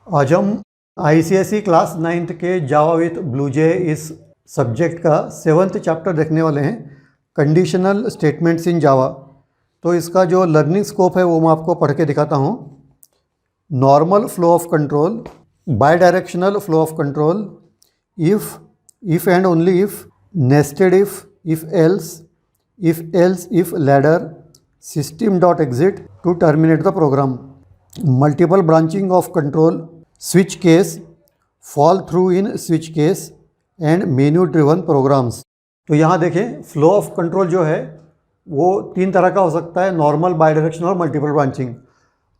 आज हम ICSE class 9th के जावा विथ ब्लूजे इस सब्जेक्ट का 7th चैप्टर देखने वाले हैं, कंडीशनल स्टेटमेंट्स इन जावा। तो इसका जो लर्निंग स्कोप है वो मैं आपको पढ़ के दिखाता हूँ। Normal flow of control, bidirectional flow of control, if and only if, nested if else if ladder, system dot exit to terminate the program, multiple branching of control, switch case, fall through in switch case and menu driven programs. तो यहाँ देखें, flow of control जो है वो 3 तरह का हो सकता है, नॉर्मल, बाई डायरेक्शनल और मल्टीपल ब्रांचिंग।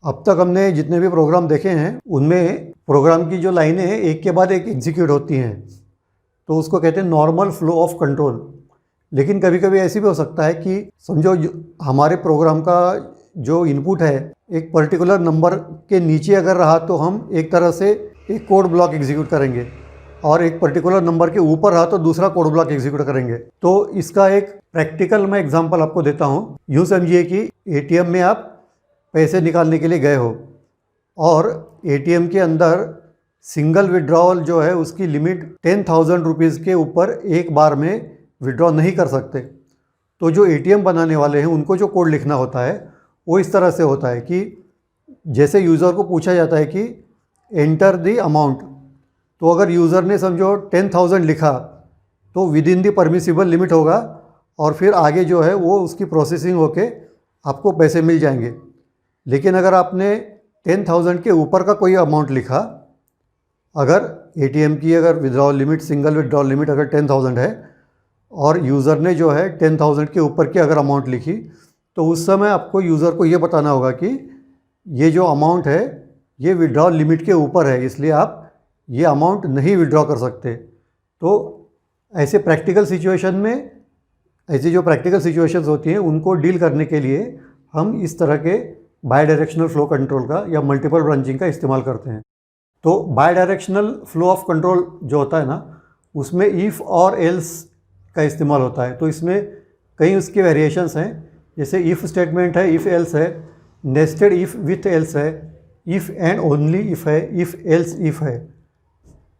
अब तक हमने जितने भी प्रोग्राम देखे हैं उनमें प्रोग्राम की जो लाइनें हैं एक के बाद एक एग्जीक्यूट होती हैं, तो उसको कहते हैं नॉर्मल फ्लो ऑफ कंट्रोल। लेकिन कभी कभी ऐसी भी हो सकता है कि समझो हमारे प्रोग्राम का जो इनपुट है एक पर्टिकुलर नंबर के नीचे अगर रहा तो हम एक तरह से एक कोड ब्लॉक एग्जीक्यूट करेंगे, और एक पर्टिकुलर नंबर के ऊपर रहा तो दूसरा कोड ब्लॉक एग्जीक्यूट करेंगे। तो इसका एक प्रैक्टिकल मैं एग्जांपल आपको देता हूँ। यूँ समझिए कि एटीएम में आप पैसे निकालने के लिए गए हो और एटीएम के अंदर सिंगल विड्रॉल जो है उसकी लिमिट 10,000 रुपीज़ के ऊपर एक बार में विड्रॉ नहीं कर सकते। तो जो एटीएम बनाने वाले हैं उनको जो कोड लिखना होता है वो इस तरह से होता है कि जैसे यूज़र को पूछा जाता है कि एंटर द अमाउंट, तो अगर यूज़र ने समझो 10,000 लिखा तो with in the permissible limit होगा, और फिर आगे जो है वो उसकी प्रोसेसिंग होके आपको पैसे मिल जाएंगे। लेकिन अगर आपने 10,000 के ऊपर का कोई अमाउंट लिखा, अगर एटीएम की अगर withdrawal limit, single withdrawal limit अगर 10,000 है और यूज़र ने जो है 10,000 के ऊपर की अगर अमाउंट लिखी, तो उस समय आपको यूज़र को ये बताना होगा कि ये जो अमाउंट है ये विड्रॉल लिमिट के ऊपर है, इसलिए आप ये अमाउंट नहीं विड्रॉ कर सकते। तो ऐसे प्रैक्टिकल सिचुएशन में, ऐसी जो प्रैक्टिकल सिचुएशंस होती हैं उनको डील करने के लिए हम इस तरह के बाई डायरेक्शनल फ्लो कंट्रोल का या मल्टीपल ब्रांचिंग का इस्तेमाल करते हैं। तो by directional flow of control जो होता है ना, उसमें इफ़ और एल्स का इस्तेमाल होता है। तो इसमें कई उसके वेरिएशंस हैं, जैसे इफ़ स्टेटमेंट है, इफ़ एल्स है, नेस्टेड इफ़ विथ एल्स है, इफ़ एंड ओनली इफ़ है, इफ़ एल्स इफ़ है।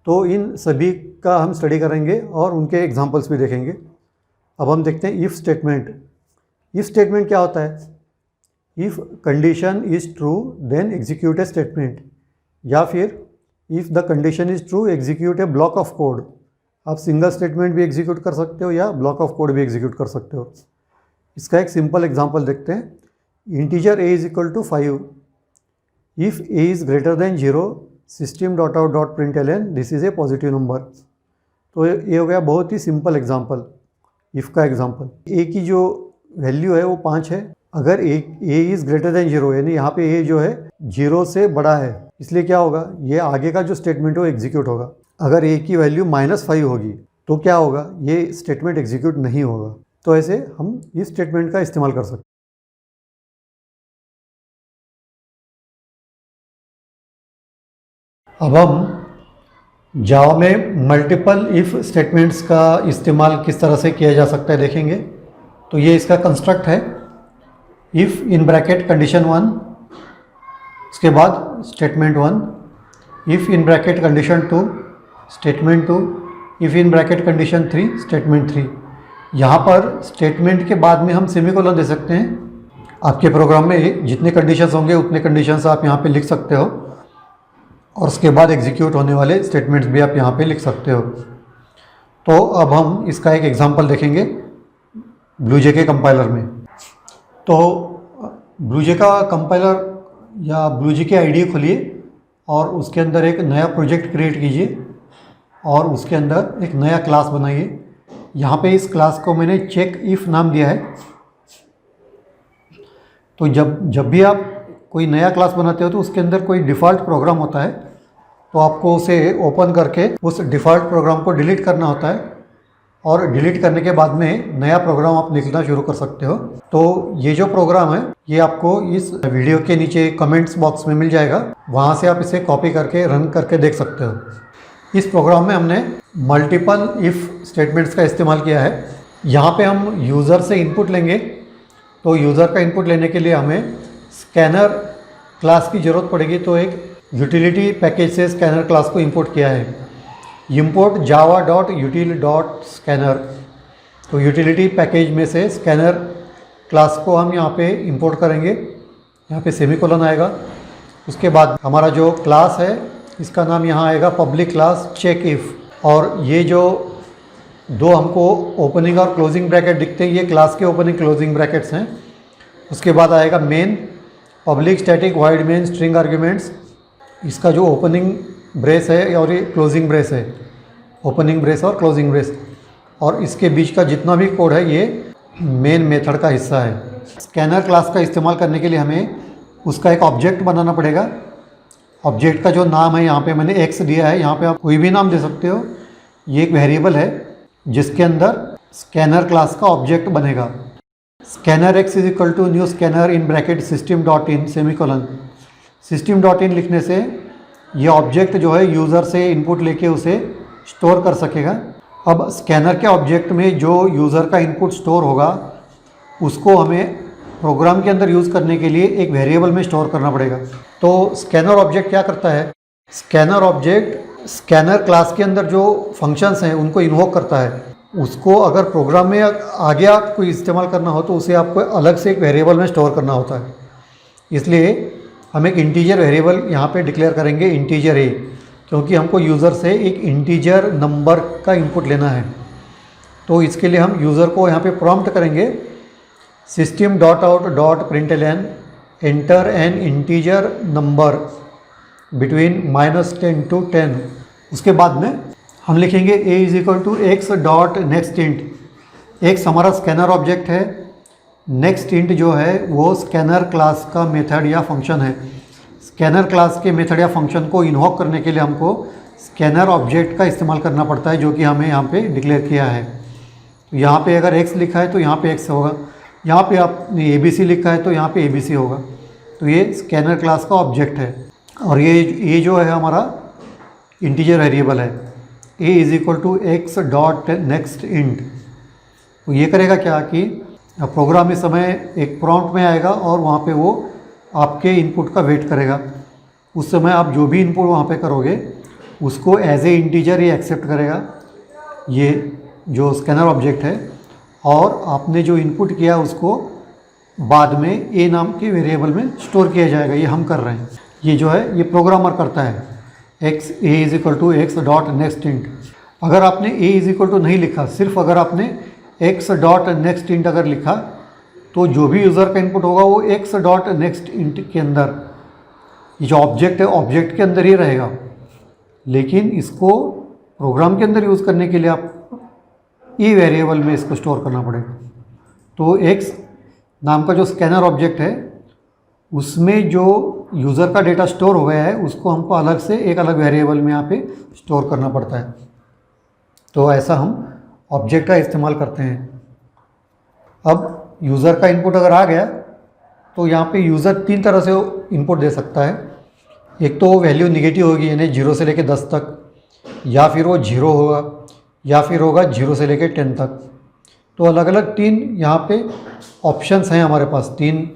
तो इन सभी का हम स्टडी करेंगे और उनके एग्जांपल्स भी देखेंगे। अब हम देखते हैं इफ़ स्टेटमेंट। इफ़ स्टेटमेंट क्या होता है? If condition is true then execute a statement, या फिर if the condition is true execute a block of code. आप सिंगल स्टेटमेंट भी एग्जीक्यूट कर सकते हो या ब्लॉक ऑफ कोड भी एग्जीक्यूट कर सकते हो। इसका एक सिंपल एग्जांपल देखते हैं। Integer a is equal to 5, if a is greater than 0, system dot out dot println this is a positive number. तो ये हो गया बहुत ही सिंपल एग्जांपल, इफ़ का एग्जांपल। a की जो वैल्यू है वो 5 है। अगर a इज़ ग्रेटर देन 0, यानी यहाँ पे a जो है 0 से बड़ा है, इसलिए क्या होगा, ये आगे का जो स्टेटमेंट है वो एग्जीक्यूट होगा। अगर a की वैल्यू -5 होगी तो क्या होगा, ये स्टेटमेंट एग्जीक्यूट नहीं होगा। तो ऐसे हम इस स्टेटमेंट का इस्तेमाल कर सकते हैं। अब हम जावा में मल्टीपल इफ़ स्टेटमेंट्स का इस्तेमाल किस तरह से किया जा सकता है देखेंगे। तो ये इसका कंस्ट्रक्ट है, इफ़ इन ब्रैकेट कंडीशन 1, उसके बाद statement 1, if in bracket condition 2, statement 2, if in bracket condition 3, statement 3। यहाँ पर स्टेटमेंट के बाद में हम सेमीकोलन दे सकते हैं। आपके प्रोग्राम में जितने कंडीशंस होंगे उतने कंडीशंस आप यहाँ पे लिख सकते हो, और उसके बाद एग्जीक्यूट होने वाले स्टेटमेंट्स भी आप यहाँ पे लिख सकते हो। तो अब हम इसका एक एग्जांपल देखेंगे ब्लूजे के कंपाइलर में। तो ब्लूजे का कंपाइलर या ब्लूजे की आईडी खोलिए और उसके अंदर एक नया प्रोजेक्ट क्रिएट कीजिए और उसके अंदर एक नया क्लास बनाइए। यहाँ पे इस क्लास को मैंने चेक इफ़ नाम दिया है। तो जब भी आप कोई नया क्लास बनाते हो तो उसके अंदर कोई डिफ़ॉल्ट प्रोग्राम होता है, तो आपको उसे ओपन करके उस डिफ़ॉल्ट प्रोग्राम को डिलीट करना होता है, और डिलीट करने के बाद में नया प्रोग्राम आप लिखना शुरू कर सकते हो। तो ये जो प्रोग्राम है ये आपको इस वीडियो के नीचे कमेंट्स बॉक्स में मिल जाएगा, वहाँ से आप इसे कॉपी करके रन करके देख सकते हो। इस प्रोग्राम में हमने मल्टीपल इफ़ स्टेटमेंट्स का इस्तेमाल किया है। यहाँ पे हम यूज़र से इनपुट लेंगे, तो यूज़र का इनपुट लेने के लिए हमें स्कैनर क्लास की ज़रूरत पड़ेगी। तो एक यूटिलिटी पैकेज से स्कैनर क्लास को इंपोर्ट किया है। इंपोर्ट java.util.scanner, तो यूटिलिटी पैकेज में से स्कैनर क्लास को हम यहाँ पे इंपोर्ट करेंगे। यहाँ पे सेमीकोलन आएगा। उसके बाद हमारा जो क्लास है इसका नाम यहाँ आएगा पब्लिक क्लास चेक इफ़, और ये जो दो हमको ओपनिंग और क्लोजिंग ब्रैकेट दिखते हैं ये क्लास के ओपनिंग क्लोजिंग ब्रैकेट्स हैं। उसके बाद आएगा main, public static void main string arguments, इसका जो ओपनिंग ब्रेस है और ये क्लोजिंग ब्रेस है, ओपनिंग ब्रेस और क्लोजिंग ब्रेस, और इसके बीच का जितना भी कोड है ये मेन मेथड का हिस्सा है। स्कैनर क्लास का इस्तेमाल करने के लिए हमें उसका एक ऑब्जेक्ट बनाना पड़ेगा। ऑब्जेक्ट का जो नाम है यहाँ पे मैंने x दिया है, यहाँ पे आप कोई भी नाम दे सकते हो। ये एक वेरिएबल है जिसके अंदर स्कैनर क्लास का ऑब्जेक्ट बनेगा। Scanner x is equal to new scanner in bracket system dot in semicolon. System dot in लिखने से ये ऑब्जेक्ट जो है यूज़र से इनपुट लेके उसे स्टोर कर सकेगा। अब स्कैनर के ऑब्जेक्ट में जो यूज़र का इनपुट स्टोर होगा उसको हमें प्रोग्राम के अंदर यूज़ करने के लिए एक वेरिएबल में स्टोर करना पड़ेगा। तो स्कैनर ऑब्जेक्ट क्या करता है? स्कैनर ऑब्जेक्ट स्कैनर क्लास के अंदर जो फंक्शंस हैं उनको इन्वोक करता है। उसको अगर प्रोग्राम में आगे आपको इस्तेमाल करना हो तो उसे आपको अलग से एक वेरिएबल में स्टोर करना होता है। इसलिए हम एक इंटीजर वेरिएबल यहाँ पे डिक्लेयर करेंगे, इंटीजर ए, क्योंकि हमको यूज़र से एक इंटीजर नंबर का इनपुट लेना है। तो इसके लिए हम यूज़र को यहाँ पे प्रॉम्प्ट करेंगे system.out.println enter an integer number between -10 to 10। उसके बाद में हम लिखेंगे a is equal to x dot next int. X हमारा स्कैनर ऑब्जेक्ट है, नेक्स्ट इंट जो है वो स्कैनर क्लास का मेथड या फंक्शन है। स्कैनर क्लास के मेथड या फंक्शन को इन्वोक करने के लिए हमको स्कैनर ऑब्जेक्ट का इस्तेमाल करना पड़ता है, जो कि हमें यहाँ पे डिक्लेयर किया है। तो यहाँ पे अगर x लिखा है तो यहाँ पे x होगा, यहाँ पे आपने ABC लिखा है तो यहाँ पे ABC होगा। तो ये स्कैनर क्लास का ऑब्जेक्ट है, और ये जो है हमारा इंटीजर वेरिएबल है a is equal to x dot next int. तो ये करेगा क्या कि प्रोग्राम इस समय एक प्रॉम्प्ट में आएगा और वहाँ पे वो आपके इनपुट का वेट करेगा। उस समय आप जो भी इनपुट वहाँ पे करोगे उसको एज ए इंटीजर ये एक्सेप्ट करेगा, ये जो स्कैनर ऑब्जेक्ट है, और आपने जो इनपुट किया उसको बाद में ए नाम के वेरिएबल में स्टोर किया जाएगा। ये हम कर रहे हैं, ये जो है ये प्रोग्रामर करता है। X a is equal to x dot next int. अगर आपने ए इज इक्वल टू नहीं लिखा, सिर्फ अगर आपने एक्स डॉट नेक्स्ट इंट अगर लिखा तो जो भी यूज़र का इनपुट होगा वो एक्स डॉट नेक्स्ट इंट के अंदर, ये जो ऑब्जेक्ट है ऑब्जेक्ट के अंदर ही रहेगा। लेकिन इसको प्रोग्राम के अंदर यूज़ करने के लिए आप ई वेरिएबल में इसको स्टोर करना पड़ेगा। तो एक्स नाम का जो स्कैनर ऑब्जेक्ट है उसमें जो यूज़र का डेटा स्टोर हो गया है उसको हमको अलग से एक अलग वेरिएबल में यहाँ पे स्टोर करना पड़ता है। तो ऐसा हम ऑब्जेक्ट का इस्तेमाल करते हैं। अब यूज़र का इनपुट अगर आ गया तो यहाँ पे यूज़र तीन तरह से इनपुट दे सकता है। एक तो वैल्यू निगेटिव होगी, यानी 0 से लेकर 10 तक, या फिर वो 0 होगा, या फिर होगा 0 से लेकर 10 तक। तो अलग अलग तीन यहाँ पे ऑप्शंस हैं हमारे पास, तीन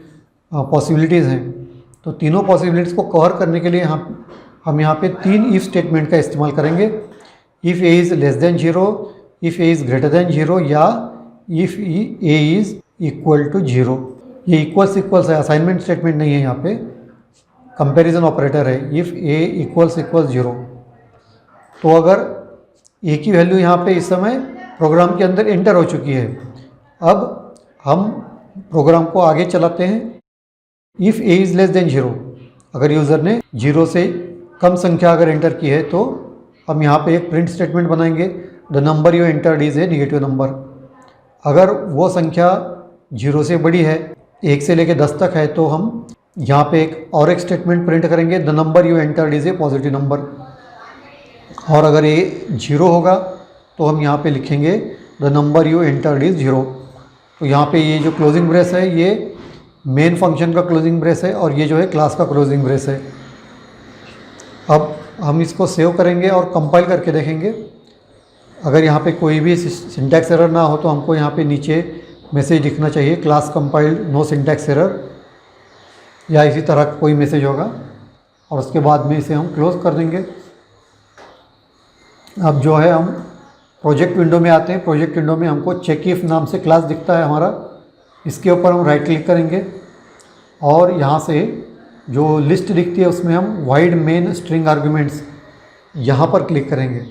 पॉसिबिलिटीज़ हैं। तो तीनों पॉसिबिलिटीज़ को कवर करने के लिए हम यहाँ पे तीन इफ़ स्टेटमेंट का इस्तेमाल करेंगे। If A is less than 0, if A is greater than 0, या if A is equal to 0। ये इक्वल्स है, असाइनमेंट स्टेटमेंट नहीं है, यहाँ पे कंपैरिजन ऑपरेटर है। इफ़ ए इक्वल्स 0, तो अगर ए की वैल्यू यहाँ पे इस समय प्रोग्राम के अंदर एंटर हो चुकी है। अब हम प्रोग्राम को आगे चलाते हैं। If A is less than 0, अगर यूज़र ने 0 से कम संख्या अगर एंटर की है तो हम यहाँ पे एक प्रिंट स्टेटमेंट बनाएंगे, the number you entered is a negative number. अगर वो संख्या 0 से बड़ी है, 1 से लेकर 10 तक है, तो हम यहाँ पे एक और एक स्टेटमेंट प्रिंट करेंगे, the number you entered is a positive number. और अगर ये 0 होगा तो हम यहाँ पे लिखेंगे the number you entered is 0। तो यहाँ पे ये जो क्लोजिंग ब्रेस है ये मेन फंक्शन का क्लोजिंग ब्रेस है, और ये जो है क्लास का क्लोजिंग ब्रेस है। अब हम इसको सेव करेंगे और कंपाइल करके देखेंगे। अगर यहाँ पे कोई भी सिंटैक्स एरर ना हो तो हमको यहाँ पे नीचे मैसेज दिखना चाहिए, class compiled no syntax error, या इसी तरह कोई मैसेज होगा। और उसके बाद में इसे हम क्लोज़ कर देंगे। अब जो है हम प्रोजेक्ट विंडो में आते हैं। प्रोजेक्ट विंडो में हमको चेक इफ नाम से क्लास दिखता है हमारा, इसके ऊपर हम राइट क्लिक करेंगे और यहाँ से जो लिस्ट दिखती है उसमें हम वाइड मेन स्ट्रिंग आर्ग्यूमेंट्स यहाँ पर क्लिक करेंगे।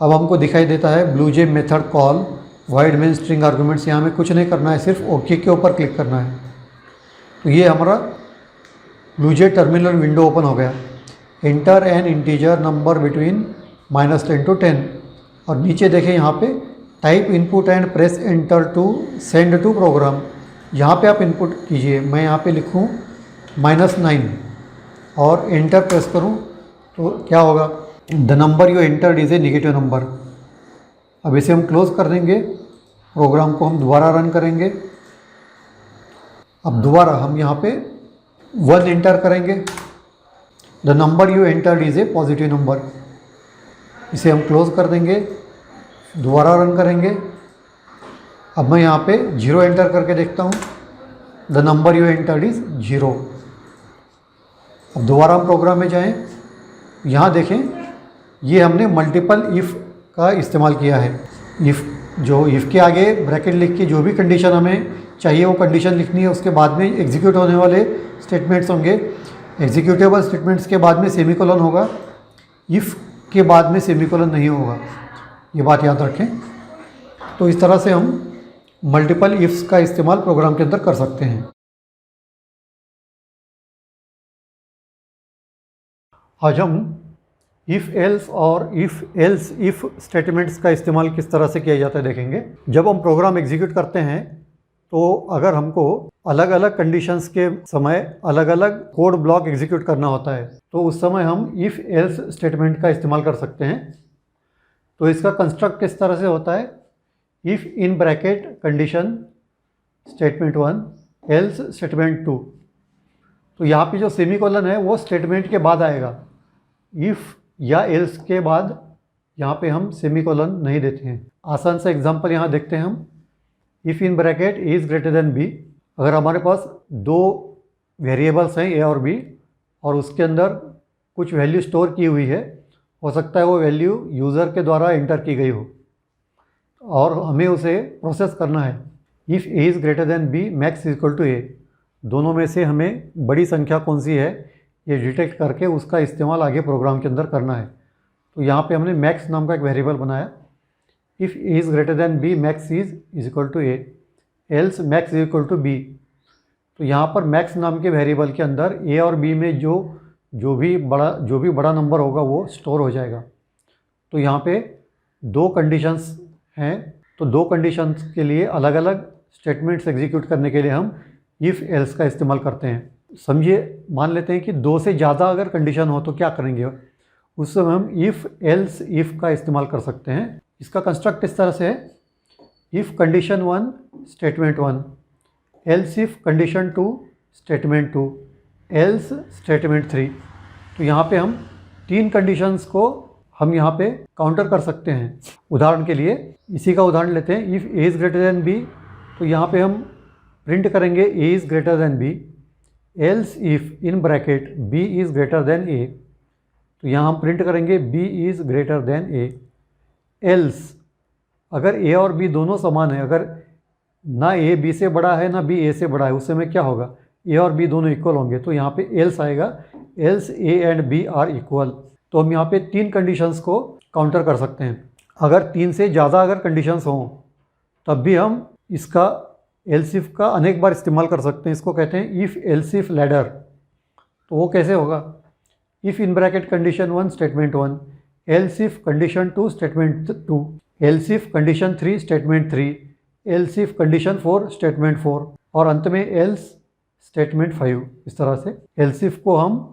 अब हमको दिखाई देता है BlueJ method call wide main string arguments. यहाँ में कुछ नहीं करना है, सिर्फ ओके के ऊपर क्लिक करना है। तो ये हमारा ब्लूजे टर्मिनल विंडो ओपन हो गया। Enter an integer number between -10 to 10 और नीचे देखें यहाँ पे type input and press enter to send to program. यहाँ पे आप इनपुट कीजिए। मैं यहाँ पे लिखूँ -9 और एंटर प्रेस करूँ तो क्या होगा, the number you entered is a negative number. अब इसे हम क्लोज़ कर देंगे। प्रोग्राम को हम दोबारा रन करेंगे। अब दोबारा हम यहाँ पे 1 एंटर करेंगे। The number you entered is a positive number. इसे हम क्लोज़ कर देंगे, दोबारा रन करेंगे। अब मैं यहाँ पे 0 एंटर करके देखता हूँ। The number you entered is 0। अब दोबारा हम प्रोग्राम में जाएं। यहाँ देखें ये हमने मल्टीपल इफ़ का इस्तेमाल किया है। इफ़ के आगे ब्रैकेट लिख के जो भी कंडीशन हमें चाहिए वो कंडीशन लिखनी है। उसके बाद में एग्जीक्यूट होने वाले स्टेटमेंट्स होंगे। एग्जीक्यूटेबल स्टेटमेंट्स के बाद में सेमीकोलन होगा, इफ़ के बाद में सेमीकोलन नहीं होगा, ये बात याद रखें। तो इस तरह से हम मल्टीपल इफ्स का इस्तेमाल प्रोग्राम के अंदर कर सकते हैं। आज हम इफ़ एल्स और इफ़ एल्स इफ़ स्टेटमेंट्स का इस्तेमाल किस तरह से किया जाता है देखेंगे। जब हम प्रोग्राम एग्जीक्यूट करते हैं तो अगर हमको अलग अलग कंडीशंस के समय अलग अलग कोड ब्लॉक एग्जीक्यूट करना होता है तो उस समय हम इफ़ एल्स स्टेटमेंट का इस्तेमाल कर सकते हैं। तो इसका कंस्ट्रक्ट किस तरह से होता है, if in bracket condition statement 1 else statement 2। तो यहाँ पे जो सेमीकोलन है वो स्टेटमेंट के बाद आएगा। इफ़ या एल्स के बाद यहाँ पे हम सेमीकोलन नहीं देते हैं। आसान सा एग्जांपल यहाँ देखते हैं हम। If in bracket a is greater than b. अगर हमारे पास दो वेरिएबल्स हैं ए और बी और उसके अंदर कुछ वैल्यू स्टोर की हुई है, हो सकता है वो वैल्यू यूज़र के द्वारा एंटर की गई हो और हमें उसे प्रोसेस करना है। If A is greater than B max is equal to A. दोनों में से हमें बड़ी संख्या कौन सी है ये डिटेक्ट करके उसका इस्तेमाल आगे प्रोग्राम के अंदर करना है। तो यहाँ पे हमने मैक्स नाम का एक वेरिएबल बनाया। If A is greater than B max is equal to a else max is equal to b. तो यहाँ पर मैक्स नाम के वेरिएबल के अंदर ए और बी में जो भी बड़ा नंबर होगा वो स्टोर हो जाएगा। तो यहाँ पे दो कंडीशंस हैं, तो दो कंडीशंस के लिए अलग अलग स्टेटमेंट्स एग्जीक्यूट करने के लिए हम इफ़ एल्स का इस्तेमाल करते हैं। समझिए, मान लेते हैं कि दो से ज़्यादा अगर कंडीशन हो तो क्या करेंगे, उस समय हम इफ़ एल्स इफ़ का इस्तेमाल कर सकते हैं। इसका कंस्ट्रक्ट इस तरह से है, if condition 1 statement 1 else if condition 2 statement 2 else statement 3। तो यहाँ पे हम तीन कंडीशंस को हम यहाँ पे काउंटर कर सकते हैं। उदाहरण के लिए इसी का उदाहरण लेते हैं। If A is greater than B, तो यहाँ पे हम प्रिंट करेंगे A is greater than B else if in bracket B is greater than A. तो यहाँ हम प्रिंट करेंगे B is greater than A. Else अगर ए और बी दोनों समान है, अगर ना ए बी से बड़ा है ना बी ए से बड़ा है, उस समय क्या होगा, ए और बी दोनों इक्वल होंगे। तो यहाँ पे एल्स आएगा, else a and b are equal. तो हम यहाँ पे तीन कंडीशंस को काउंटर कर सकते हैं। अगर तीन से ज़्यादा अगर कंडीशंस हों तब भी हम इसका एल्स इफ का अनेक बार इस्तेमाल कर सकते हैं। इसको कहते हैं इफ़ एल्स इफ लैडर। तो वो कैसे होगा, if in bracket condition 1 statement 1 else if condition 2 statement 2 else if condition 3 statement 3 else if condition 4 statement 4 और अंत में एल्स स्टेटमेंट 5। इस तरह से एल्स इफ को हम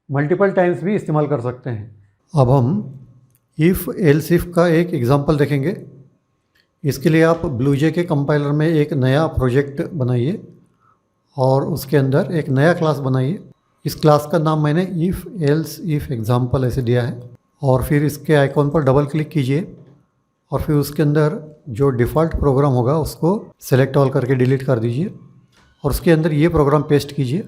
मल्टीपल टाइम्स भी इस्तेमाल कर सकते हैं। अब हम इफ़ एल्स इफ का एक एग्जांपल देखेंगे। इसके लिए आप ब्लूजे के कंपाइलर में एक नया प्रोजेक्ट बनाइए और उसके अंदर एक नया क्लास बनाइए। इस क्लास का नाम मैंने इफ़ एल्स इफ एग्जांपल ऐसे दिया है और फिर इसके आइकॉन पर डबल क्लिक कीजिए और फिर उसके अंदर जो डिफ़ॉल्ट प्रोग्राम होगा उसको सेलेक्ट ऑल करके डिलीट कर दीजिए और उसके अंदर ये प्रोग्राम पेस्ट कीजिए।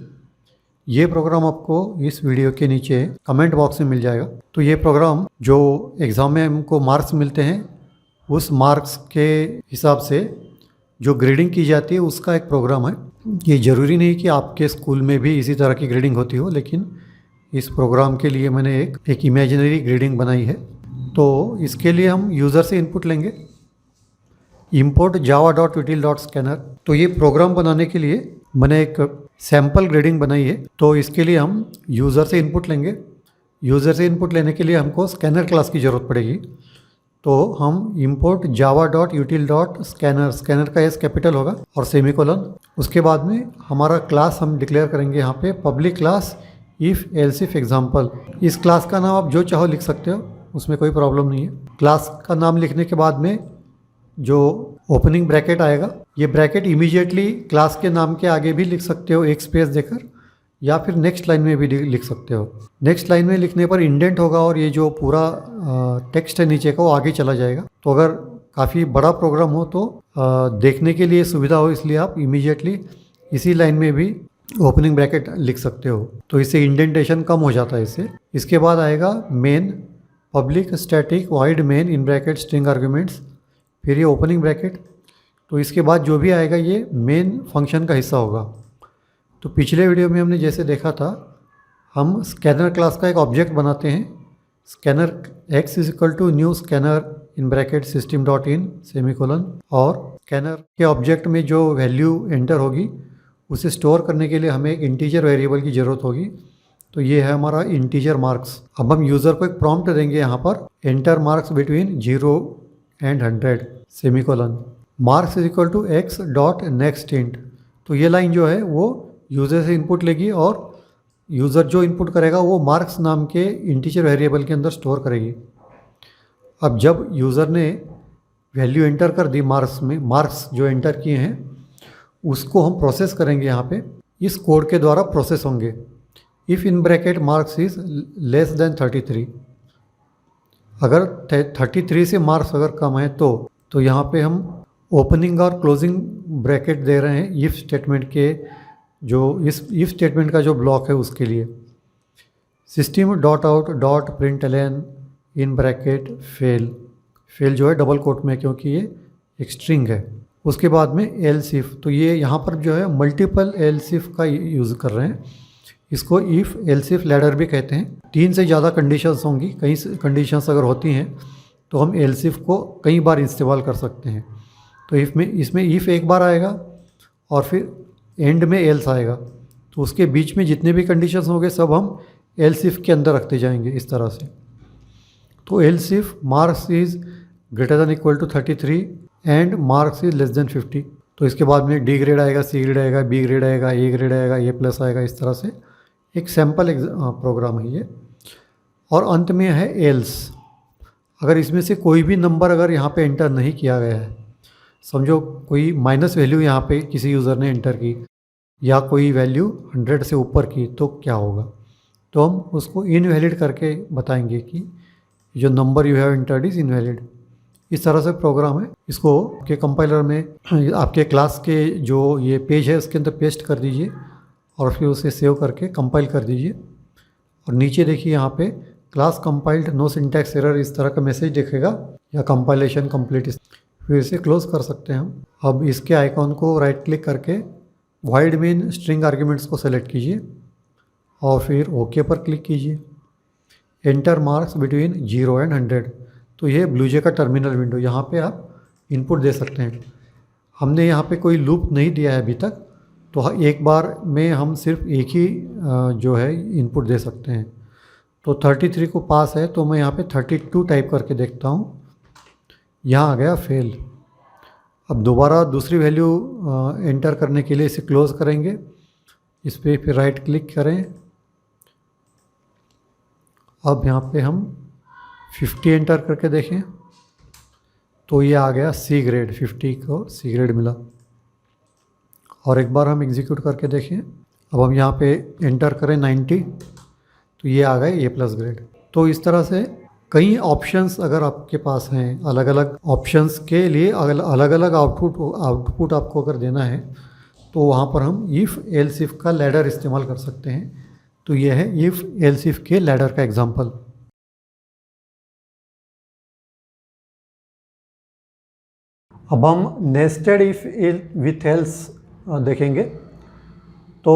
ये प्रोग्राम आपको इस वीडियो के नीचे कमेंट बॉक्स में मिल जाएगा। तो ये प्रोग्राम जो एग्ज़ाम में हमको मार्क्स मिलते हैं उस मार्क्स के हिसाब से जो ग्रेडिंग की जाती है उसका एक प्रोग्राम है। ये ज़रूरी नहीं कि आपके स्कूल में भी इसी तरह की ग्रेडिंग होती हो, लेकिन इस प्रोग्राम के लिए मैंने एक इमेजिनरी ग्रेडिंग बनाई है। तो इसके लिए हम यूज़र से इनपुट लेंगे, import java.util.scanner। तो ये प्रोग्राम बनाने के लिए मैंने एक सैम्पल ग्रेडिंग बनाई है। तो इसके लिए हम यूज़र से इनपुट लेंगे। यूज़र से इनपुट लेने के लिए हमको स्कैनर क्लास की ज़रूरत पड़ेगी। तो हम import java.util.scanner, स्कैनर का एस कैपिटल होगा और सेमीकोलन। उसके बाद में हमारा क्लास हम डिक्लेयर करेंगे यहाँ पे public class if else if example. इस क्लास का नाम आप जो चाहो लिख सकते हो, उसमें कोई प्रॉब्लम नहीं है। क्लास का नाम लिखने के बाद में जो ओपनिंग ब्रैकेट आएगा, ये ब्रैकेट इमीडिएटली क्लास के नाम के आगे भी लिख सकते हो एक स्पेस देकर, या फिर नेक्स्ट लाइन में भी लिख सकते हो। नेक्स्ट लाइन में लिखने पर इंडेंट होगा और ये जो पूरा टेक्स्ट है नीचे का वो आगे चला जाएगा। तो अगर काफ़ी बड़ा प्रोग्राम हो तो देखने के लिए सुविधा हो, इसलिए आप इमीडिएटली इसी लाइन में भी ओपनिंग ब्रैकेट लिख सकते हो। तो इससे इंडेंटेशन कम हो जाता है इससे। इसके बाद आएगा main, public static void main in bracket string arguments, फिर ये ओपनिंग ब्रैकेट। तो इसके बाद जो भी आएगा ये मेन फंक्शन का हिस्सा होगा। तो पिछले वीडियो में हमने जैसे देखा था, हम स्कैनर क्लास का एक ऑब्जेक्ट बनाते हैं। Scanner x is equal to new scanner in bracket system dot in semicolon, और स्कैनर के ऑब्जेक्ट में जो वैल्यू एंटर होगी उसे स्टोर करने के लिए हमें एक इंटीजर वेरिएबल की ज़रूरत होगी। तो ये है हमारा इंटीजर मार्क्स। अब हम यूज़र को एक प्रॉम्प्ट देंगे यहाँ पर, enter marks between 0 and 100 semicolon, marks is equal to x dot next int. तो ये लाइन जो है वो यूज़र से इनपुट लेगी और यूज़र जो इनपुट करेगा वो मार्क्स नाम के इंटीजर वेरिएबल के अंदर स्टोर करेगी। अब जब यूज़र ने वैल्यू एंटर कर दी मार्क्स में, मार्क्स जो एंटर किए हैं उसको हम प्रोसेस करेंगे। यहाँ पे इस कोड के द्वारा प्रोसेस होंगे। If in bracket marks is less then 33, अगर 33 से मार्क्स अगर कम है तो यहाँ पे हम ओपनिंग और क्लोजिंग ब्रैकेट दे रहे हैं इफ़ स्टेटमेंट के, जो इस इफ़ स्टेटमेंट का जो ब्लॉक है उसके लिए। System dot out dot println in bracket fail, fail जो है डबल कोट में क्योंकि ये एक स्ट्रिंग है। उसके बाद में एल्स इफ, तो ये यहाँ पर जो है मल्टीपल एल्स इफ का यूज़ कर रहे हैं। इसको इफ़ एल्स इफ लैडर भी कहते हैं। 3 से ज़्यादा कंडीशंस होंगी, कई कंडीशंस अगर होती हैं तो हम एल्स इफ को कई बार इस्तेमाल कर सकते हैं। तो इसमें इफ़ एक बार आएगा और फिर एंड में एल्स आएगा, तो उसके बीच में जितने भी कंडीशंस होंगे सब हम एल्स इफ के अंदर रखते जाएंगे इस तरह से। तो else if marks is greater than equal to 33 and marks is less than 50, तो इसके बाद में डी ग्रेड आएगा, सी ग्रेड आएगा, बी ग्रेड आएगा, ए ग्रेड आएगा, ए प्लस आएगा। इस तरह से एक सैम्पल प्रोग्राम है ये। और अंत में है एल्स, अगर इसमें से कोई भी नंबर अगर यहाँ पे एंटर नहीं किया गया है, समझो कोई माइनस वैल्यू यहाँ पे किसी यूज़र ने एंटर की या कोई वैल्यू 100 से ऊपर की, तो क्या होगा? तो हम उसको इनवैलिड करके बताएंगे कि जो number you have entered is invalid. इस तरह से प्रोग्राम है। इसको आपके कंपाइलर में आपके क्लास के जो ये पेज है उसके अंदर पेस्ट कर दीजिए और फिर उसे सेव करके कंपाइल कर दीजिए। और नीचे देखिए यहाँ पे class compiled no syntax error इस तरह का मैसेज दिखेगा, या कंपाइलेशन कंप्लीट। फिर इसे क्लोज कर सकते हैं हम। अब इसके आइकॉन को राइट क्लिक करके वाइड मेन स्ट्रिंग आर्ग्यूमेंट्स को सेलेक्ट कीजिए और फिर ओके पर क्लिक कीजिए। एंटर मार्क्स बिटवीन 0 and 100, तो ये ब्लूजे का टर्मिनल विंडो, यहाँ पे आप इनपुट दे सकते हैं। हमने यहाँ पे कोई लूप नहीं दिया है अभी तक, तो एक बार में हम सिर्फ एक ही जो है इनपुट दे सकते हैं। तो 33 को पास है, तो मैं यहाँ पे 32 टाइप करके देखता हूँ, यहाँ आ गया फेल। अब दोबारा दूसरी वैल्यू एंटर करने के लिए इसे क्लोज करेंगे, इस पर फिर राइट क्लिक करें। अब यहाँ पे हम 50 एंटर करके देखें तो ये आ गया सी ग्रेड, 50 को सी ग्रेड मिला। और एक बार हम एग्जीक्यूट करके देखें। अब हम यहाँ पे एंटर करें 90, तो ये आ गए ए प्लस ग्रेड। तो इस तरह से कई ऑप्शंस अगर आपके पास हैं, अलग अलग ऑप्शंस के लिए अलग अलग आउटपुट आपको अगर देना है, तो वहाँ पर हम इफ़ एल्स इफ का लैडर इस्तेमाल कर सकते हैं। तो ये है इफ़ एल्स इफ के लैडर का एग्जांपल। अब हम नेस्टेड इफ विथ एल्स देखेंगे। तो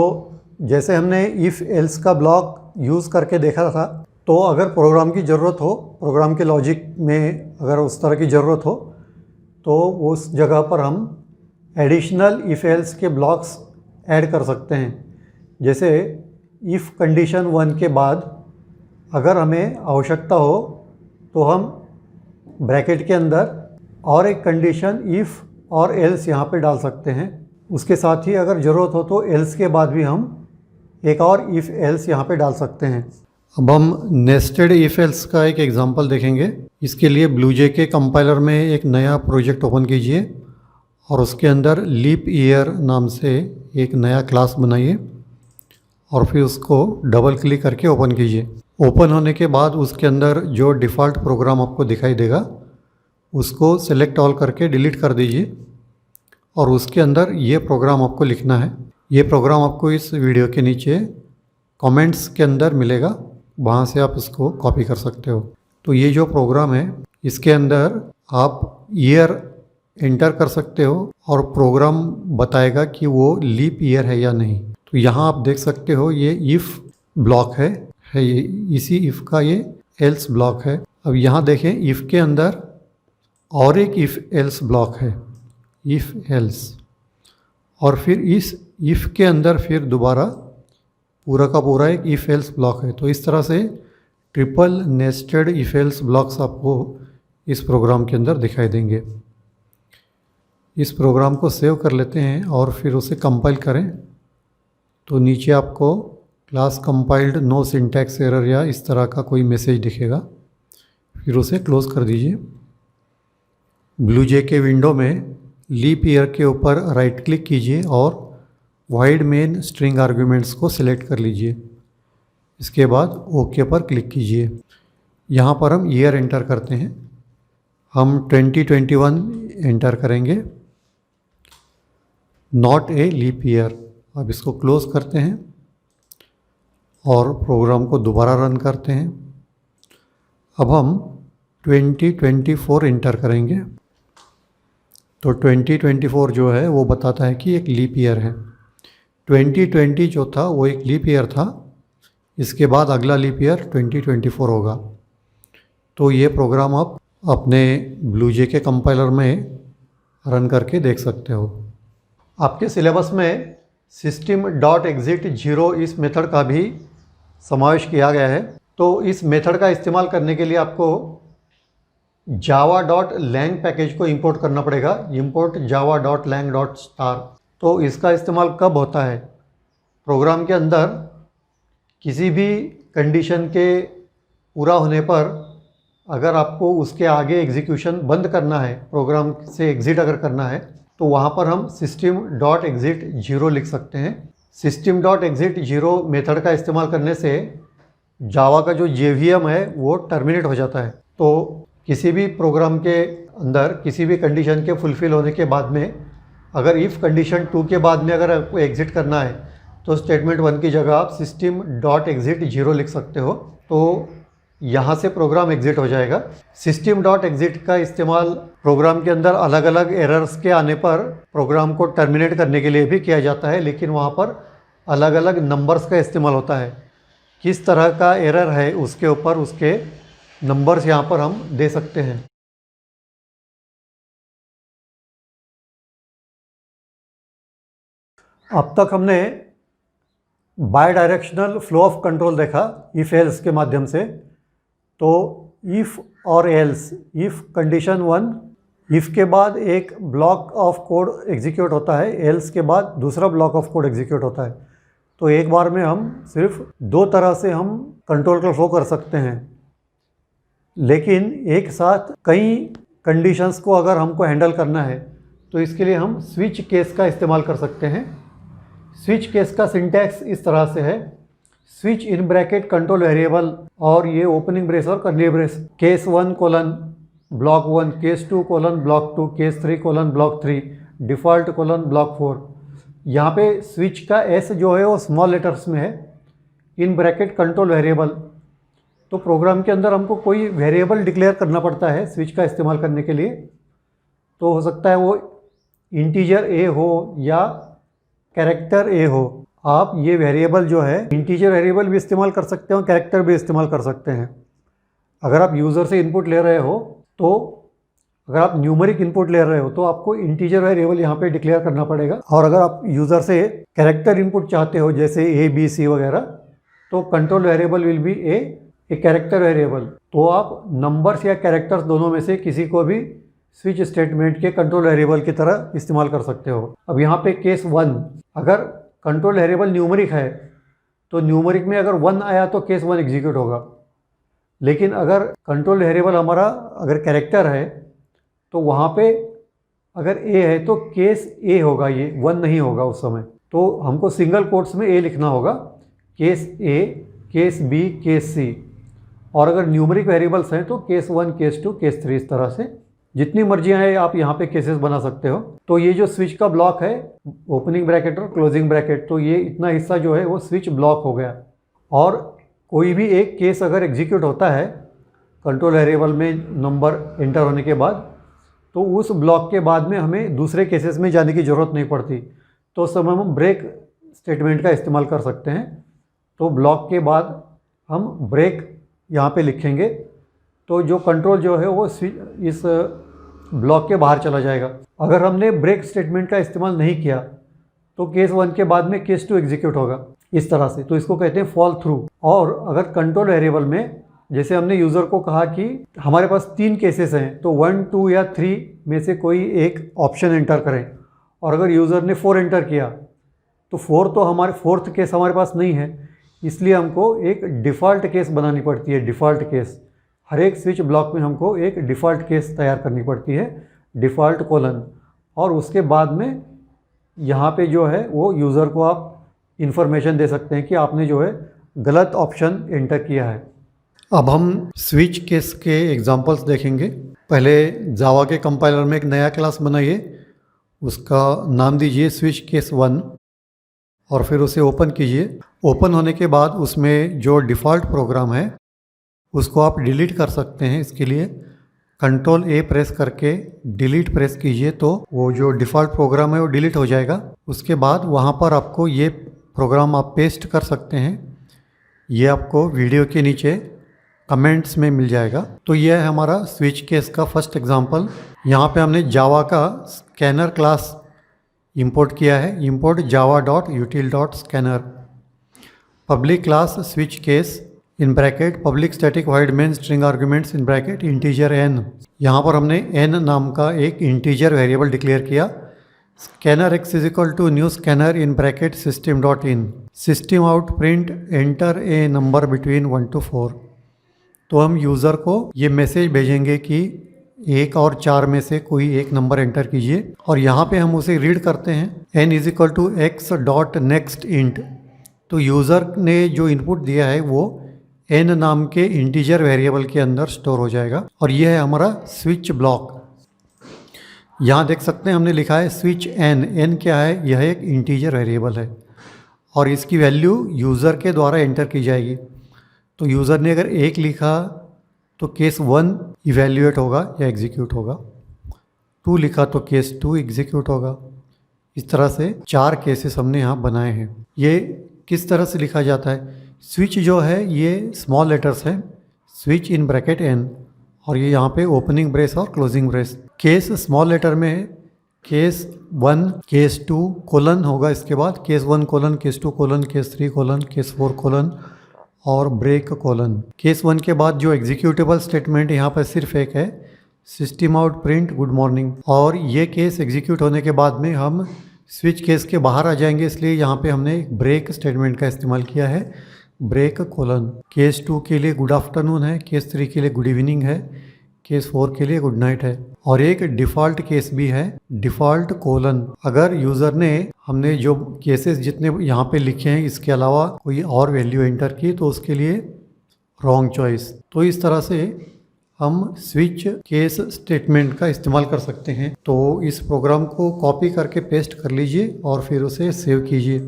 जैसे हमने इफ़ एल्स का ब्लॉक यूज़ करके देखा था, तो अगर प्रोग्राम की ज़रूरत हो, प्रोग्राम के लॉजिक में अगर उस तरह की ज़रूरत हो, तो उस जगह पर हम एडिशनल इफ़ एल्स के ब्लॉक्स ऐड कर सकते हैं। जैसे इफ़ कंडीशन 1 के बाद अगर हमें आवश्यकता हो तो हम ब्रैकेट के अंदर और एक कंडीशन इफ़ और एल्स यहाँ पे डाल सकते हैं। उसके साथ ही अगर ज़रूरत हो तो एल्स के बाद भी हम एक और इफ़ एल्स यहाँ पे डाल सकते हैं। अब हम नेस्टेड इफ़ एल्स का एक एग्जांपल देखेंगे। इसके लिए ब्लूजे के कंपाइलर में एक नया प्रोजेक्ट ओपन कीजिए और उसके अंदर लीप ईयर नाम से एक नया क्लास बनाइए और फिर उसको डबल क्लिक करके ओपन कीजिए। ओपन होने के बाद उसके अंदर जो डिफ़ॉल्ट प्रोग्राम आपको दिखाई देगा उसको सेलेक्ट ऑल करके डिलीट कर दीजिए और उसके अंदर ये प्रोग्राम आपको लिखना है। ये प्रोग्राम आपको इस वीडियो के नीचे कमेंट्स के अंदर मिलेगा, वहाँ से आप इसको कॉपी कर सकते हो। तो ये जो प्रोग्राम है इसके अंदर आप ईयर एंटर कर सकते हो और प्रोग्राम बताएगा कि वो लीप ईयर है या नहीं। तो यहाँ आप देख सकते हो ये इफ़ ब्लॉक है ये, इसी इफ़ का ये एल्स ब्लॉक है। अब यहाँ देखें इफ़ के अंदर और एक इफ़ एल्स ब्लॉक है, इफ़ एल्स, और फिर इस इफ़ के अंदर फिर दोबारा पूरा का पूरा एक इफ़ एल्स ब्लॉक है। तो इस तरह से triple nested if else blocks आपको इस प्रोग्राम के अंदर दिखाई देंगे। इस प्रोग्राम को सेव कर लेते हैं और फिर उसे कंपाइल करें। तो नीचे आपको class compiled no syntax error या इस तरह का कोई मैसेज दिखेगा, फिर उसे क्लोज़ कर दीजिए। ब्लूजे के विंडो में लीप ईयर के ऊपर राइट क्लिक कीजिए और वाइड मेन स्ट्रिंग आर्ग्यूमेंट्स को सिलेक्ट कर लीजिए। इसके बाद ओके पर क्लिक कीजिए। यहाँ पर हम ईयर एंटर करते हैं। हम 2021 एंटर करेंगे, नॉट ए लीप ईयर। अब इसको क्लोज़ करते हैं और प्रोग्राम को दोबारा रन करते हैं। अब हम 2024 एंटर करेंगे। तो 2024 जो है वो बताता है कि एक लीप ईयर है। 2020 जो था वो एक लीप ईयर था, इसके बाद अगला लीप ईयर 2024 होगा। तो ये प्रोग्राम आप अपने ब्लूजे के कंपाइलर में रन करके देख सकते हो। आपके सिलेबस में system.exit0 इस मेथड का भी समावेश किया गया है। तो इस मेथड का इस्तेमाल करने के लिए आपको java.lang पैकेज को इंपोर्ट करना पड़ेगा, import java.lang.star। तो इसका इस्तेमाल कब होता है? प्रोग्राम के अंदर किसी भी कंडीशन के पूरा होने पर अगर आपको उसके आगे एग्जीक्यूशन बंद करना है, प्रोग्राम से एग्ज़िट अगर करना है, तो वहाँ पर हम system.exit0 लिख सकते हैं। system.exit0 मेथड का इस्तेमाल करने से जावा का जो JVM है वो टर्मिनेट हो जाता है। तो किसी भी प्रोग्राम के अंदर किसी भी कंडीशन के फुलफ़िल होने के बाद में अगर इफ़ कंडीशन 2 के बाद में अगर आपको एग्ज़िट करना है तो स्टेटमेंट 1 की जगह आप system.exit0 लिख सकते हो। तो यहाँ से प्रोग्राम एग्ज़िट हो जाएगा। system.exit का इस्तेमाल प्रोग्राम के अंदर अलग अलग एरर्स के आने पर प्रोग्राम को टर्मिनेट करने के लिए भी किया जाता है, लेकिन वहाँ पर अलग अलग नंबर्स का इस्तेमाल होता है। किस तरह का एरर है उसके ऊपर उसके नंबर्स यहाँ पर हम दे सकते हैं। अब तक हमने bidirectional flow of control देखा इफ़ एल्स के माध्यम से। तो इफ़ और एल्स, इफ़ कंडीशन 1, इफ़ के बाद एक ब्लॉक ऑफ कोड एग्जीक्यूट होता है, एल्स के बाद दूसरा ब्लॉक ऑफ कोड एग्जीक्यूट होता है। तो एक बार में हम सिर्फ 2 तरह से हम कंट्रोल का फ्लो कर सकते हैं, लेकिन एक साथ कई कंडीशंस को अगर हमको हैंडल करना है तो इसके लिए हम स्विच केस का इस्तेमाल कर सकते हैं। स्विच केस का सिंटैक्स इस तरह से है, switch in bracket control variable, और ये ओपनिंग ब्रेस और curly brace, case 1 colon block 1, case 2 colon block 2, case 3 colon block 3, default colon block 4। यहाँ पे स्विच का एस जो है वो स्मॉल लेटर्स में है, इन ब्रैकेट कंट्रोल वेरिएबल। तो प्रोग्राम के अंदर हमको कोई वेरिएबल डिक्लेयर करना पड़ता है स्विच का इस्तेमाल करने के लिए। तो हो सकता है वो इंटीजर ए हो या कैरेक्टर ए हो। आप ये वेरिएबल जो है इंटीजर वेरिएबल भी इस्तेमाल कर सकते हो, कैरेक्टर भी इस्तेमाल कर सकते हैं। अगर आप यूज़र से इनपुट ले रहे हो तो अगर आप न्यूमेरिक इनपुट ले रहे हो तो आपको इंटीजर वेरिएबल यहाँ पे डिक्लेयर करना पड़ेगा। और अगर आप यूज़र से कैरेक्टर इनपुट चाहते हो जैसे ए बी सी वगैरह, तो control variable will be a character variable. तो आप नंबर्स या कैरेक्टर्स दोनों में से किसी को भी स्विच स्टेटमेंट के कंट्रोल वेरिएबल की तरह इस्तेमाल कर सकते हो। अब यहाँ पे केस 1, अगर कंट्रोल वेरिएबल न्यूमेरिक है तो न्यूमेरिक में अगर 1 आया तो केस 1 एग्जीक्यूट होगा। लेकिन अगर कंट्रोल वेरिएबल हमारा अगर कैरेक्टर है तो वहाँ पे अगर ए है तो केस ए होगा, ये 1 नहीं होगा उस समय। तो हमको सिंगल कोट्स में ए लिखना होगा, केस ए, केस बी, केस सी। और अगर न्यूमेरिक वेरिएबल्स हैं तो केस 1, केस 2, केस 3, इस तरह से जितनी मर्जी है आप यहाँ पे केसेस बना सकते हो। तो ये जो स्विच का ब्लॉक है, ओपनिंग ब्रैकेट और क्लोजिंग ब्रैकेट, तो ये इतना हिस्सा जो है वो स्विच ब्लॉक हो गया। और कोई भी एक केस अगर एग्जीक्यूट होता है कंट्रोल वेरिएबल में नंबर एंटर होने के बाद, तो उस ब्लॉक के बाद में हमें दूसरे केसेस में जाने की ज़रूरत नहीं पड़ती। तो उस समय हम ब्रेक स्टेटमेंट का इस्तेमाल कर सकते हैं। तो ब्लॉक के बाद हम ब्रेक यहाँ पे लिखेंगे तो जो कंट्रोल जो है वो इस ब्लॉक के बाहर चला जाएगा। अगर हमने ब्रेक स्टेटमेंट का इस्तेमाल नहीं किया तो केस 1 के बाद में केस 2 एग्जीक्यूट होगा, इस तरह से। तो इसको कहते हैं फॉल थ्रू। और अगर कंट्रोल वेरिएबल में जैसे हमने यूज़र को कहा कि हमारे पास 3 केसेस हैं तो 1, 2 या 3 में से कोई एक ऑप्शन एंटर करें, और अगर यूज़र ने 4 एंटर किया तो 4 तो हमारे 4th केस हमारे पास नहीं है, इसलिए हमको एक डिफ़ॉल्ट केस बनानी पड़ती है। डिफ़ॉल्ट केस हर एक स्विच ब्लॉक में हमको एक डिफ़ॉल्ट केस तैयार करनी पड़ती है, डिफ़ॉल्ट कोलन। और उसके बाद में यहाँ पे जो है वो यूज़र को आप इन्फॉर्मेशन दे सकते हैं कि आपने जो है गलत ऑप्शन एंटर किया है। अब हम स्विच केस के एग्जांपल्स देखेंगे। पहले जावा के कंपाइलर में एक नया क्लास बनाइए, उसका नाम दीजिए स्विच केस 1 और फिर उसे ओपन कीजिए। ओपन होने के बाद उसमें जो डिफ़ॉल्ट प्रोग्राम है उसको आप डिलीट कर सकते हैं। इसके लिए कंट्रोल ए प्रेस करके डिलीट प्रेस कीजिए तो वो जो डिफ़ॉल्ट प्रोग्राम है वो डिलीट हो जाएगा। उसके बाद वहाँ पर आपको ये प्रोग्राम आप पेस्ट कर सकते हैं, ये आपको वीडियो के नीचे कमेंट्स में मिल जाएगा। तो यह है हमारा स्विच केस का फर्स्ट एग्जांपल। यहाँ पे हमने जावा का स्कैनर क्लास इंपोर्ट किया है, import java.util.scanner। Public class switch case in bracket public static void main string arguments in bracket integer n। यहाँ पर हमने n नाम का एक इंटीजर वेरिएबल डिक्लेयर किया। Scanner x is equal to new scanner in bracket system.in। System out print enter a number between 1 to 4। तो हम user को ये मैसेज भेजेंगे कि 1 और 4 में से कोई एक नंबर एंटर कीजिए, और यहाँ पे हम उसे रीड करते हैं n is equal to x dot next int. तो यूज़र ने जो इनपुट दिया है वो n नाम के इंटीजर वेरिएबल के अंदर स्टोर हो जाएगा। और ये है हमारा स्विच ब्लॉक। यहाँ देख सकते हैं हमने लिखा है स्विच n क्या है, यह एक इंटीजर वेरिएबल है और इसकी वैल्यू यूज़र के द्वारा एंटर की जाएगी। तो यूज़र ने अगर 1 लिखा तो केस 1 इवैल्यूएट होगा या एग्जीक्यूट होगा, 2 लिखा तो केस 2 एग्जीक्यूट होगा। इस तरह से 4 केसेस हमने यहाँ बनाए हैं। ये किस तरह से लिखा जाता है? स्विच जो है ये स्मॉल लेटर्स है, स्विच इन ब्रैकेट n, और ये यहाँ पे ओपनिंग ब्रेस और closing brace. Case small letter में है, केस 1 केस 2 कोलन होगा, इसके बाद case 1 colon, case 2 colon, case 3 colon, case 4 colon और ब्रेक कोलन। केस 1 के बाद जो एग्जीक्यूटेबल स्टेटमेंट यहाँ पर सिर्फ एक है, system out print good morning. और ये केस एग्जीक्यूट होने के बाद में हम स्विच केस के बाहर आ जाएंगे, इसलिए यहाँ पे हमने एक ब्रेक स्टेटमेंट का इस्तेमाल किया है, ब्रेक कोलन। केस 2 के लिए गुड आफ्टरनून है, केस 3 के लिए गुड इवनिंग है, केस 4 के लिए गुड नाइट है। और एक डिफ़ॉल्ट केस भी है, डिफ़ॉल्ट कोलन। अगर यूज़र ने हमने जो केसेस जितने यहाँ पे लिखे हैं इसके अलावा कोई और वैल्यू एंटर की तो उसके लिए रॉन्ग चॉइस। तो इस तरह से हम स्विच केस स्टेटमेंट का इस्तेमाल कर सकते हैं। तो इस प्रोग्राम को कॉपी करके पेस्ट कर लीजिए और फिर उसे सेव कीजिए।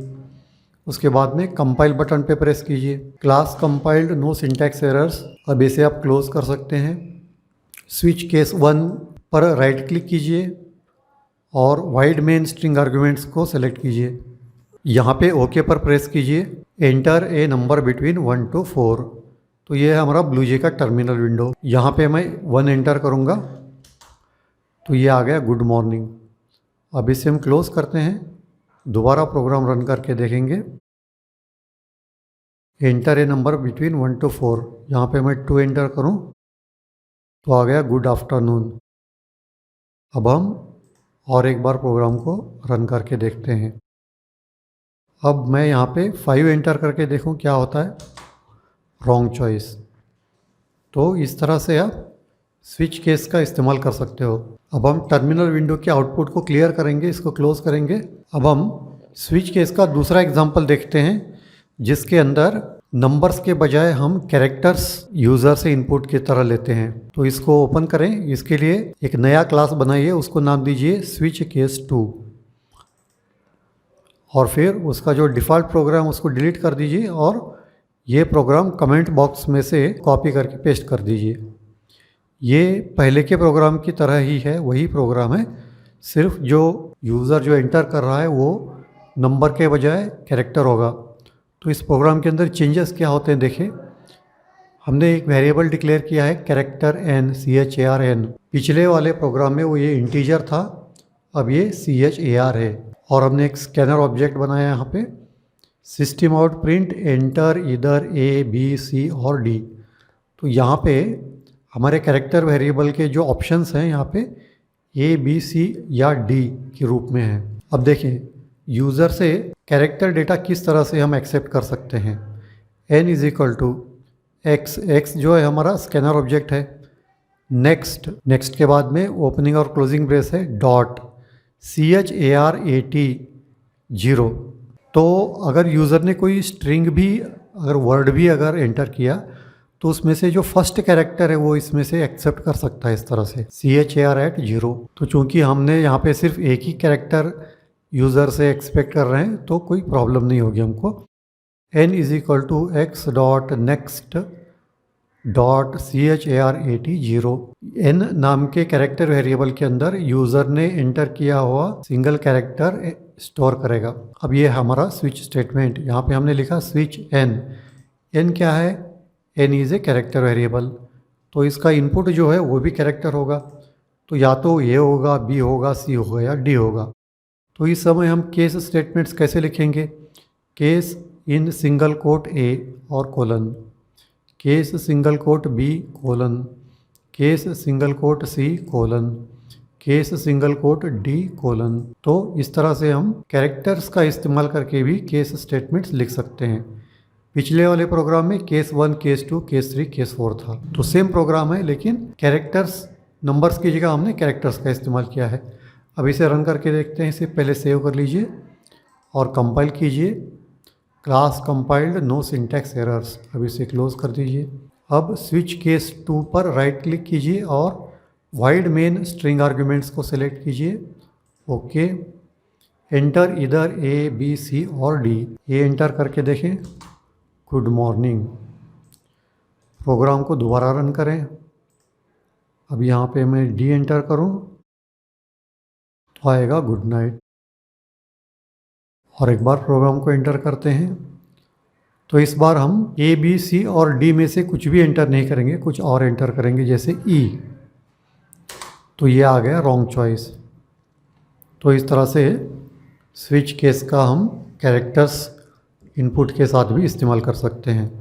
उसके बाद में कंपाइल बटन पे प्रेस कीजिए। Class compiled, no syntax errors, अब इसे आप क्लोज कर सकते हैं। स्विच केस 1 पर राइट क्लिक कीजिए और वाइड मेन स्ट्रिंग आर्गुमेंट्स को सेलेक्ट कीजिए। यहाँ पे ओके पर प्रेस कीजिए। Enter a number between 1 to 4। तो ये है हमारा ब्लूजे का टर्मिनल विंडो। यहाँ पे मैं 1 एंटर करूँगा तो ये आ गया गुड मॉर्निंग। अब इसे हम क्लोज करते हैं, दोबारा प्रोग्राम रन करके देखेंगे। Enter a number between 1 to 4, यहाँ पे मैं 2 एंटर करूँ तो आ गया गुड आफ्टरनून। अब हम और एक बार प्रोग्राम को रन करके देखते हैं। अब मैं यहाँ पे 5 एंटर करके देखूँ क्या होता है। Wrong choice. तो इस तरह से आप स्विच केस का इस्तेमाल कर सकते हो। अब हम टर्मिनल विंडो के आउटपुट को क्लियर करेंगे, इसको क्लोज करेंगे। अब हम स्विच केस का दूसरा एग्जांपल देखते हैं जिसके अंदर नंबर्स के बजाय हम कैरेक्टर्स यूज़र से इनपुट की तरह लेते हैं। तो इसको ओपन करें। इसके लिए एक नया क्लास बनाइए, उसको नाम दीजिए स्विच केस 2 और फिर उसका जो डिफ़ॉल्ट प्रोग्राम उसको डिलीट कर दीजिए और ये प्रोग्राम कमेंट बॉक्स में से कॉपी करके पेस्ट कर दीजिए। ये पहले के प्रोग्राम की तरह ही है, वही प्रोग्राम है, सिर्फ जो यूज़र जो एंटर कर रहा है वो नंबर के बजाय कैरेक्टर होगा। तो इस प्रोग्राम के अंदर चेंजेस क्या होते हैं देखिए। हमने एक वेरिएबल डिक्लेयर किया है कैरेक्टर n, CHARN। पिछले वाले प्रोग्राम में वो ये इंटीजर था, अब ये CHAR है। और हमने एक स्कैनर ऑब्जेक्ट बनाया यहाँ पे, सिस्टम आउट प्रिंट एंटर इधर A, B, C और D। तो यहाँ पे हमारे कैरेक्टर वेरिएबल के जो ऑप्शंस हैं यहाँ पे A, B, C या D के रूप में हैं। अब देखें यूज़र से कैरेक्टर डेटा किस तरह से हम एक्सेप्ट कर सकते हैं। n = x, x जो है हमारा स्कैनर ऑब्जेक्ट है। नेक्स्ट, नेक्स्ट के बाद में ओपनिंग और क्लोजिंग ब्रेस है, डॉट CHARAT 0। तो अगर यूज़र ने कोई स्ट्रिंग भी, अगर वर्ड भी अगर एंटर किया तो उसमें से जो फर्स्ट कैरेक्टर है वो इसमें से एक्सेप्ट कर सकता है इस तरह से, CHARAT 0। तो चूंकि हमने यहाँ पे सिर्फ एक ही कैरेक्टर यूज़र से एक्सपेक्ट कर रहे हैं तो कोई प्रॉब्लम नहीं होगी हमको। n = x dot next dot CHARAT 0। n नाम के कैरेक्टर वेरिएबल के अंदर यूज़र ने एंटर किया हुआ सिंगल कैरेक्टर स्टोर करेगा। अब ये हमारा स्विच स्टेटमेंट, यहाँ पे हमने लिखा स्विच n क्या है, n is a character variable. तो इसका इनपुट जो है वो भी कैरेक्टर होगा, तो या तो ए होगा, बी होगा, सी होगा या डी होगा। तो इस समय हम केस स्टेटमेंट्स कैसे लिखेंगे। Case in single quote A और colon, case single quote B colon, case single quote C colon, case single quote D colon. तो इस तरह से हम कैरेक्टर्स का इस्तेमाल करके भी केस स्टेटमेंट्स लिख सकते हैं। पिछले वाले प्रोग्राम में केस 1, केस 2, केस 3, केस 4 था। तो सेम प्रोग्राम है लेकिन कैरेक्टर्स, नंबर्स की जगह हमने कैरेक्टर्स का इस्तेमाल किया है। अब इसे रन करके देखते हैं। इसे पहले सेव कर लीजिए और कंपाइल कीजिए। Class compiled, no syntax errors. अब इसे क्लोज कर दीजिए। अब स्विच केस 2 पर राइट क्लिक कीजिए और वाइड मेन स्ट्रिंग आर्ग्यूमेंट्स को सेलेक्ट कीजिए। ओके। एंटर इधर A, B, C और D। ये एंटर करके देखें। Good morning. प्रोग्राम को दोबारा रन करें। अब यहाँ पे मैं D एंटर करूँ तो आएगा गुड नाइट। और एक बार प्रोग्राम को एंटर करते हैं तो इस बार हम A, B, C और D में से कुछ भी एंटर नहीं करेंगे, कुछ और एंटर करेंगे जैसे E। तो ये आ गया रॉन्ग चॉइस। तो इस तरह से स्विच केस का हम कैरेक्टर्स इनपुट के साथ भी इस्तेमाल कर सकते हैं।